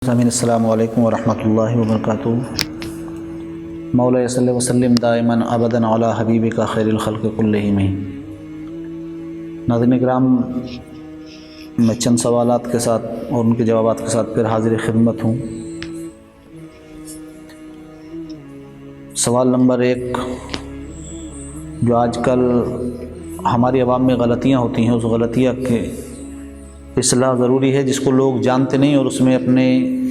السلام علیکم ورحمۃ اللہ وبرکاتہ۔ مولا صلی وسلم دائماً ابداً علی حبیبک خیر الخلق کلہم۔ ناظرین کرام، میں چند سوالات کے ساتھ اور ان کے جوابات کے ساتھ پھر حاضر خدمت ہوں۔ سوال نمبر 1، جو آج کل ہماری عوام میں غلطیاں ہوتی ہیں، اس غلطیاں کے اصلاح ضروری ہے، جس کو لوگ جانتے نہیں اور اس میں اپنے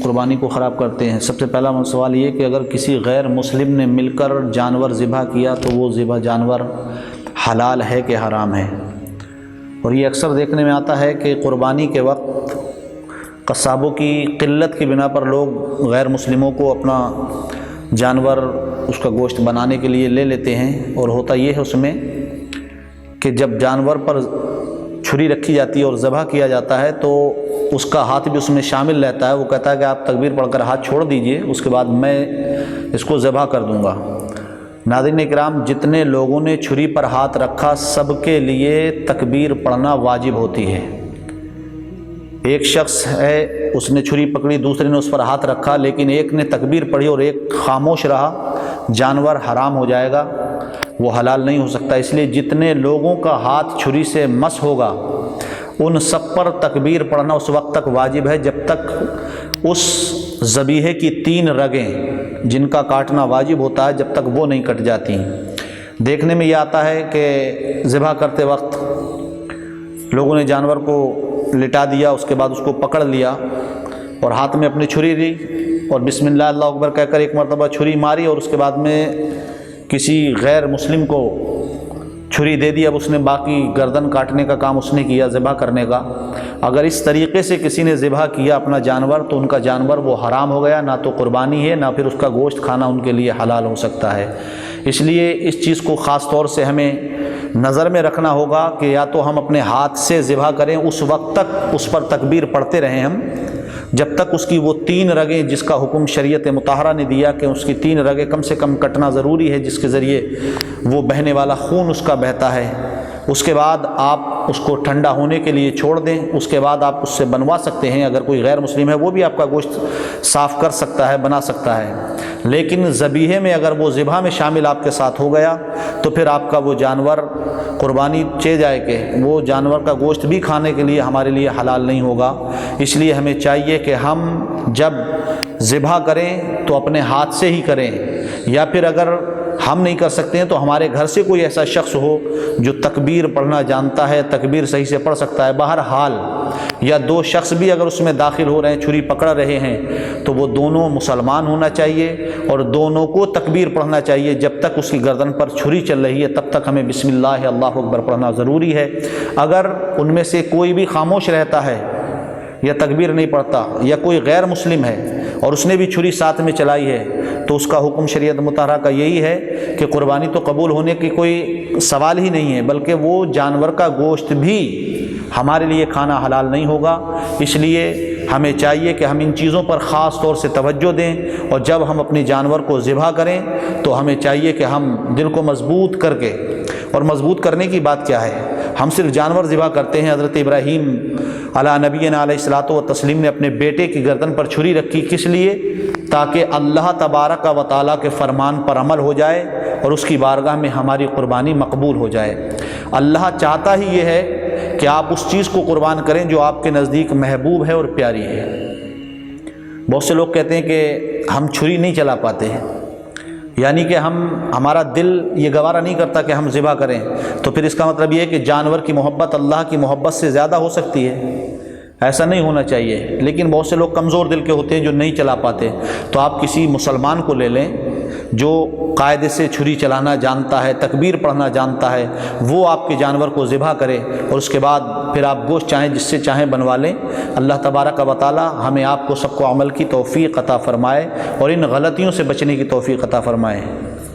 قربانی کو خراب کرتے ہیں۔ سب سے پہلا سوال یہ کہ اگر کسی غیر مسلم نے مل کر جانور ذبح کیا تو وہ ذبح جانور حلال ہے کہ حرام ہے؟ اور یہ اکثر دیکھنے میں آتا ہے کہ قربانی کے وقت قصابوں کی قلت کی بنا پر لوگ غیر مسلموں کو اپنا جانور اس کا گوشت بنانے کے لیے لے لیتے ہیں، اور ہوتا یہ ہے اس میں کہ جب جانور پر چھری رکھی جاتی ہے اور ذبح کیا جاتا ہے تو اس کا ہاتھ بھی اس میں شامل رہتا ہے۔ وہ کہتا ہے کہ آپ تکبیر پڑھ کر ہاتھ چھوڑ دیجئے، اس کے بعد میں اس کو ذبح کر دوں گا۔ ناظرین کرام، جتنے لوگوں نے چھری پر ہاتھ رکھا سب کے لیے تکبیر پڑھنا واجب ہوتی ہے۔ ایک شخص ہے، اس نے چھری پکڑی، دوسرے نے اس پر ہاتھ رکھا، لیکن ایک نے تکبیر پڑھی اور ایک خاموش رہا، جانور حرام ہو جائے گا، وہ حلال نہیں ہو سکتا۔ اس لیے جتنے لوگوں کا ہاتھ چھری سے مس ہوگا ان سب پر تکبیر پڑھنا اس وقت تک واجب ہے جب تک اس ذبیحے کی 3 رگیں جن کا کاٹنا واجب ہوتا ہے جب تک وہ نہیں کٹ جاتی۔ دیکھنے میں یہ آتا ہے کہ ذبح کرتے وقت لوگوں نے جانور کو لٹا دیا، اس کے بعد اس کو پکڑ لیا اور ہاتھ میں اپنی چھری لی اور بسم اللہ اللہ اکبر کہہ کر ایک مرتبہ چھری ماری، اور اس کے بعد میں کسی غیر مسلم کو چھری دے دی۔ اب اس نے باقی گردن کاٹنے کا کام اس نے کیا، ذبح کرنے کا۔ اگر اس طریقے سے کسی نے ذبح کیا اپنا جانور تو ان کا جانور وہ حرام ہو گیا، نہ تو قربانی ہے نہ پھر اس کا گوشت کھانا ان کے لیے حلال ہو سکتا ہے۔ اس لیے اس چیز کو خاص طور سے ہمیں نظر میں رکھنا ہوگا کہ یا تو ہم اپنے ہاتھ سے ذبح کریں، اس وقت تک اس پر تکبیر پڑھتے رہیں ہم جب تک اس کی وہ 3 رگیں جس کا حکم شریعت مطہرہ نے دیا کہ اس کی 3 رگیں کم سے کم کٹنا ضروری ہے، جس کے ذریعے وہ بہنے والا خون اس کا بہتا ہے۔ اس کے بعد آپ اس کو ٹھنڈا ہونے کے لیے چھوڑ دیں، اس کے بعد آپ اس سے بنوا سکتے ہیں۔ اگر کوئی غیر مسلم ہے وہ بھی آپ کا گوشت صاف کر سکتا ہے، بنا سکتا ہے، لیکن ذبیحے میں اگر وہ ذبح میں شامل آپ کے ساتھ ہو گیا تو پھر آپ کا وہ جانور قربانی چے جائے کہ وہ جانور کا گوشت بھی کھانے کے لیے ہمارے لیے حلال نہیں ہوگا۔ اس لیے ہمیں چاہیے کہ ہم جب ذبح کریں تو اپنے ہاتھ سے ہی کریں، یا پھر اگر ہم نہیں کر سکتے ہیں تو ہمارے گھر سے کوئی ایسا شخص ہو جو تکبیر پڑھنا جانتا ہے، تکبیر صحیح سے پڑھ سکتا ہے۔ بہرحال یا 2 شخص بھی اگر اس میں داخل ہو رہے ہیں، چھری پکڑ رہے ہیں، تو وہ دونوں مسلمان ہونا چاہیے اور دونوں کو تکبیر پڑھنا چاہیے۔ جب تک اس کی گردن پر چھری چل رہی ہے تب تک ہمیں بسم اللہ اللہ اکبر پڑھنا ضروری ہے۔ اگر ان میں سے کوئی بھی خاموش رہتا ہے یا تکبیر نہیں پڑھتا، یا کوئی غیر مسلم ہے اور اس نے بھی چھری ساتھ میں چلائی ہے، تو اس کا حکم شریعت مطہرہ کا یہی ہے کہ قربانی تو قبول ہونے کی کوئی سوال ہی نہیں ہے، بلکہ وہ جانور کا گوشت بھی ہمارے لیے کھانا حلال نہیں ہوگا۔ اس لیے ہمیں چاہیے کہ ہم ان چیزوں پر خاص طور سے توجہ دیں، اور جب ہم اپنے جانور کو ذبح کریں تو ہمیں چاہیے کہ ہم دل کو مضبوط کر کے، اور مضبوط کرنے کی بات کیا ہے، ہم صرف جانور ذبح کرتے ہیں۔ حضرت ابراہیم علی نبینا علیہ الصلوۃ والتسلیم نے اپنے بیٹے کی گردن پر چھری رکھی، کس لیے؟ تاکہ اللہ تبارک و تعالیٰ کے فرمان پر عمل ہو جائے اور اس کی بارگاہ میں ہماری قربانی مقبول ہو جائے۔ اللہ چاہتا ہی یہ ہے کہ آپ اس چیز کو قربان کریں جو آپ کے نزدیک محبوب ہے اور پیاری ہے۔ بہت سے لوگ کہتے ہیں کہ ہم چھری نہیں چلا پاتے ہیں، یعنی کہ ہمارا دل یہ گوارا نہیں کرتا کہ ہم ذبح کریں، تو پھر اس کا مطلب یہ ہے کہ جانور کی محبت اللہ کی محبت سے زیادہ ہو سکتی ہے۔ ایسا نہیں ہونا چاہیے، لیکن بہت سے لوگ کمزور دل کے ہوتے ہیں جو نہیں چلا پاتے، تو آپ کسی مسلمان کو لے لیں جو قاعدے سے چھری چلانا جانتا ہے، تکبیر پڑھنا جانتا ہے، وہ آپ کے جانور کو ذبح کرے، اور اس کے بعد پھر آپ گوشت چاہیں جس سے چاہیں بنوا لیں۔ اللہ تبارک و تعالی ہمیں آپ کو سب کو عمل کی توفیق عطا فرمائے اور ان غلطیوں سے بچنے کی توفیق عطا فرمائے۔